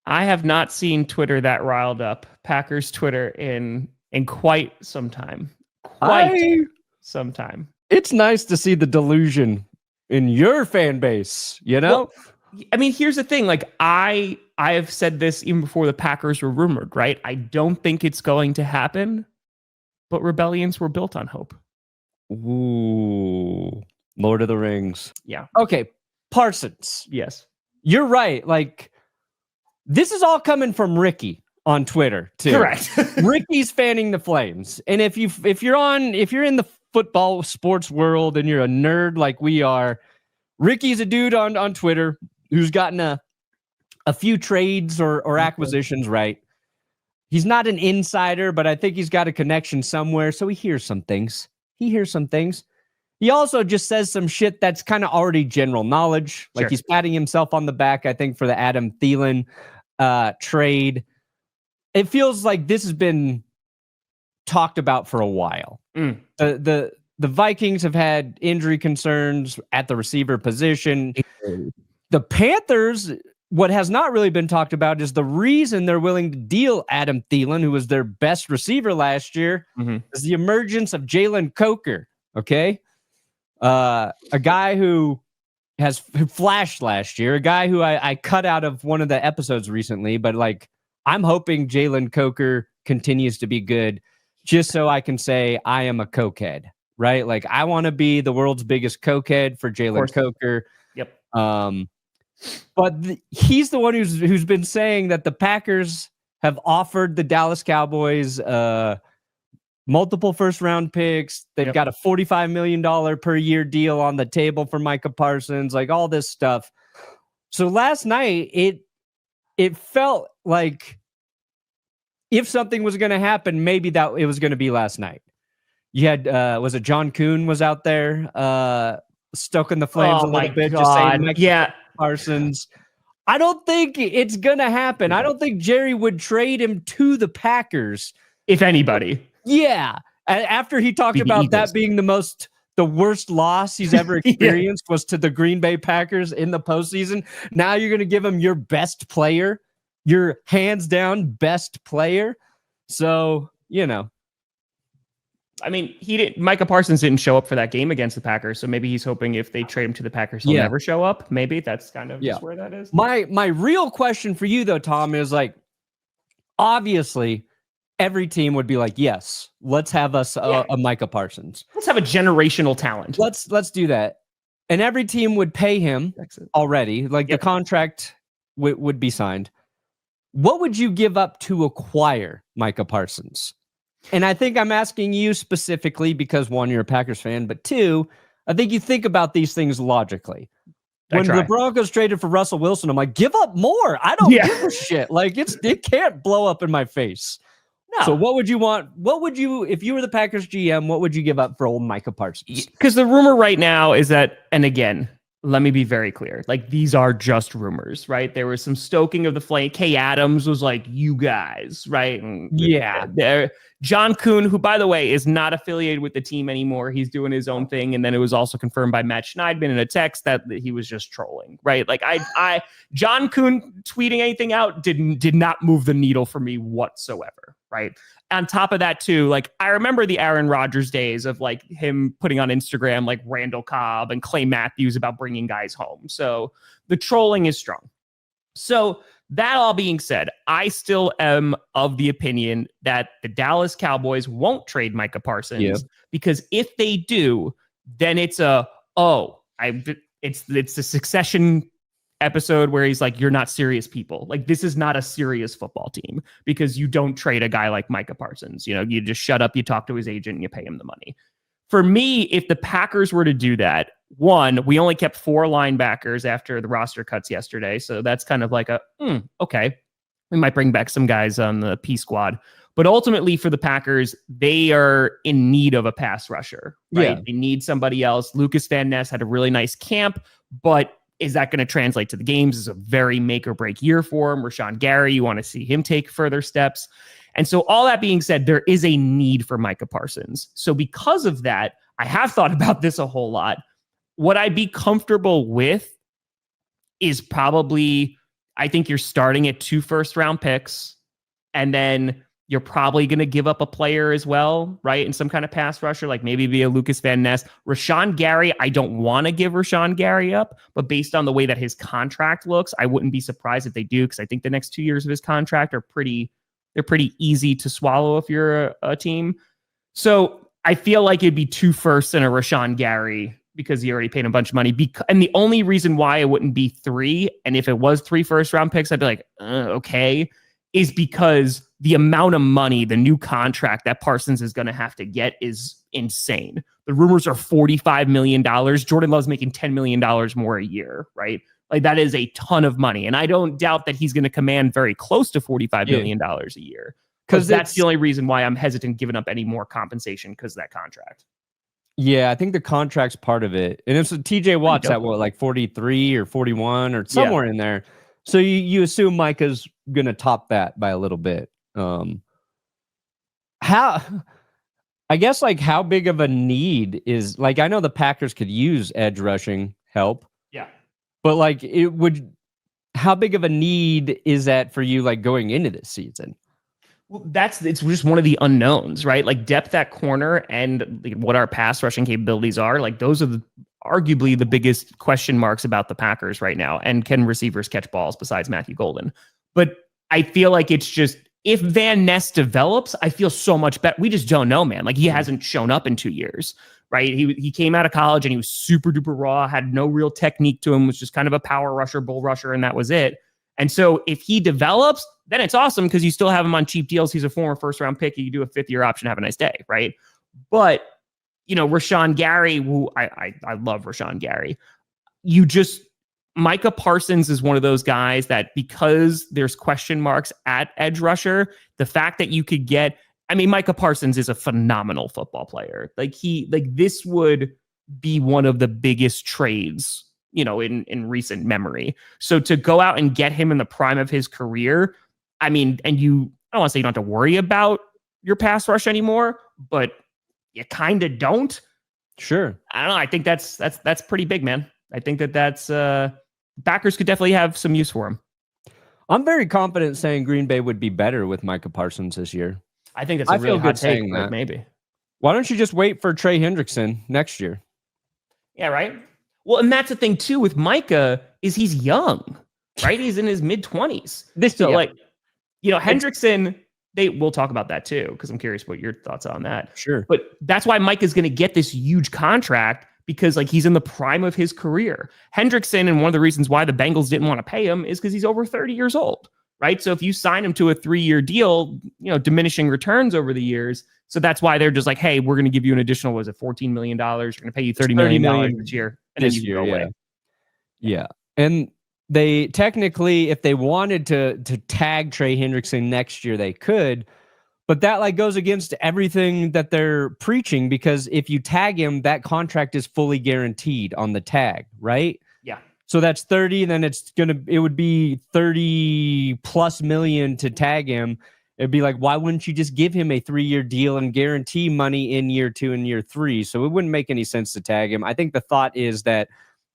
I have not seen Twitter that riled up. Packers Twitter in quite some time. Some time. It's nice to see the delusion in your fan base, you know? Well, I mean, here's the thing. Like, I have said this even before the Packers were rumored, right? I don't think it's going to happen, but rebellions were built on hope. Ooh, Lord of the Rings. Yeah. Okay, Parsons. Yes. You're right. Like, this is all coming from Ricky on Twitter, too. Correct. Ricky's fanning the flames. And if you're in the football sports world and you're a nerd like we are, Ricky's a dude on Twitter who's gotten a few trades or acquisitions right. He's not an insider, but I think he's got a connection somewhere, so he hears some things. He also just says some shit that's kind of already general knowledge. Like, he's patting himself on the back, I think, for the Adam Thielen trade. It feels like this has been talked about for a while. The Vikings have had injury concerns at the receiver position. The Panthers, what has not really been talked about is the reason they're willing to deal Adam Thielen, who was their best receiver last year, is the emergence of Jalen Coker. Okay. A guy who flashed last year, a guy who I cut out of one of the episodes recently, but like, I'm hoping Jalen Coker continues to be good just so I can say I am a cokehead, right? Like, I want to be the world's biggest cokehead for Jalen Coker. Yep. But he's the one who's been saying that the Packers have offered the Dallas Cowboys multiple first-round picks. They've got a $45 million per year deal on the table for Micah Parsons, like all this stuff. So last night, it felt like if something was going to happen, maybe that it was going to be last night. You had, was it John Kuhn was out there stoking the flames a little bit, just saying Micah Parsons. I don't think it's going to happen. I don't think Jerry would trade him to the Packers. If anybody. Yeah. After he talked about that being the worst loss he's ever experienced was to the Green Bay Packers in the postseason. Now you're going to give him your best player, your hands down best player. So, you know. I mean, Micah Parsons didn't show up for that game against the Packers, so maybe he's hoping if they trade him to the Packers, he'll never show up. Maybe that's kind of just where that is. My real question for you, though, Tom, is like, obviously, every team would be like, yes, let's have us a Micah Parsons. Let's have a generational talent. Let's do that. And every team would pay him already. Like, the contract would be signed. What would you give up to acquire Micah Parsons? And I think I'm asking you specifically because, one, you're a Packers fan, but two, I think you think about these things logically. When the Broncos traded for Russell Wilson, I'm like, give up more. I don't give a shit. Like, it can't blow up in my face. No. So what would you want? What would you, if you were the Packers GM, what would you give up for old Micah Parsons? Because the rumor right now is that, and again, let me be very clear, like, these are just rumors, right? There was some stoking of the flame. Kay Adams was like, you guys, right? And John Kuhn, who, by the way, is not affiliated with the team anymore. He's doing his own thing. And then it was also confirmed by Matt Schneidman in a text that he was just trolling, right? Like, John Kuhn tweeting anything out did not move the needle for me whatsoever, right? On top of that, too, like, I remember the Aaron Rodgers days of, like, him putting on Instagram, like, Randall Cobb and Clay Matthews about bringing guys home. So the trolling is strong. So that all being said, I still am of the opinion that the Dallas Cowboys won't trade Micah Parsons because if they do, then it's it's the Succession episode where he's like, you're not serious people. Like, this is not a serious football team because you don't trade a guy like Micah Parsons. You know, you just shut up, you talk to his agent, and you pay him the money. For me, if the Packers were to do that, one, we only kept 4 linebackers after the roster cuts yesterday. So that's kind of like okay. We might bring back some guys on the P squad. But ultimately for the Packers, they are in need of a pass rusher, right? Yeah. They need somebody else. Lucas Van Ness had a really nice camp, but is that going to translate to the games? It's a very make or break year for him. Rashawn Gary, you want to see him take further steps. And so all that being said, there is a need for Micah Parsons. So because of that, I have thought about this a whole lot. What I'd be comfortable with is probably, I think you're starting at 2 first-round picks, and then you're probably going to give up a player as well, right? In some kind of pass rusher, like maybe be a Lucas Van Ness. Rashawn Gary, I don't want to give Rashawn Gary up, but based on the way that his contract looks, I wouldn't be surprised if they do, because I think the next 2 years of his contract are pretty easy to swallow if you're a team. So I feel like it'd be 2 firsts and a Rashawn Gary, because he already paid a bunch of money. And the only reason why it wouldn't be 3, and if it was 3 first-round picks, I'd be like, okay, is because the amount of money, the new contract that Parsons is going to have to get is insane. The rumors are $45 million. Jordan Love's making $10 million more a year, right? Like, that is a ton of money. And I don't doubt that he's going to command very close to $45 million a year. Because that's the only reason why I'm hesitant giving up any more compensation, because of that contract. Yeah, I think the contract's part of it. And it's TJ Watt's at what, like 43 or 41 or somewhere in there. So you assume Micah's going to top that by a little bit. How big of a need is, like, I know the Packers could use edge rushing help. Yeah. But like, how big of a need is that for you, like, going into this season? Well, it's just one of the unknowns, right? Like, depth at corner and what our pass rushing capabilities are. Like, those are arguably the biggest question marks about the Packers right now. And can receivers catch balls besides Matthew Golden? But I feel like it's just, if Van Ness develops, I feel so much better. We just don't know, man. Like, he hasn't shown up in 2 years, right? He came out of college and he was super duper raw, had no real technique to him, was just kind of a power rusher, bull rusher, and that was it. And so if he develops, then it's awesome, because you still have him on cheap deals. He's a former first-round pick. You do a 5th-year option. Have a nice day, right? But, Rashawn Gary, who I love Rashawn Gary. Micah Parsons is one of those guys that, because there's question marks at edge rusher, the fact that you could get, Micah Parsons is a phenomenal football player. This would be one of the biggest trades, in recent memory. So to go out and get him in the prime of his career, I don't want to say you don't have to worry about your pass rush anymore, but you kind of don't. Sure. I don't know. I think that's pretty big, man. I think that's Packers could definitely have some use for him. I'm very confident saying Green Bay would be better with Micah Parsons this year. I think that's a really hot take, but maybe. Why don't you just wait for Trey Hendrickson next year? Yeah, right? Well, and that's the thing, too, with Micah, is he's young, right? He's in his mid-20s. Hendrickson, we'll talk about that, too, because I'm curious what your thoughts are on that. Sure. But that's why Micah's going to get this huge contract, because he's in the prime of his career. Hendrickson, and one of the reasons why the Bengals didn't want to pay him, is because he's over 30 years old, right? So if you sign him to a 3-year deal, diminishing returns over the years. So that's why they're just like, hey, we're going to give you an additional, $14 million? We're going to pay you $30 million this year. And then you go away. Yeah. And they technically, if they wanted to tag Trey Hendrickson next year, they could. But that goes against everything that they're preaching, because if you tag him, that contract is fully guaranteed on the tag, right? Yeah. So that's 30, then it would be 30 plus million to tag him. It'd be like, why wouldn't you just give him a 3-year deal and guarantee money in year 2 and year 3? So it wouldn't make any sense to tag him. I think the thought is that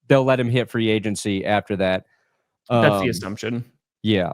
they'll let him hit free agency after that. That's the assumption. Yeah.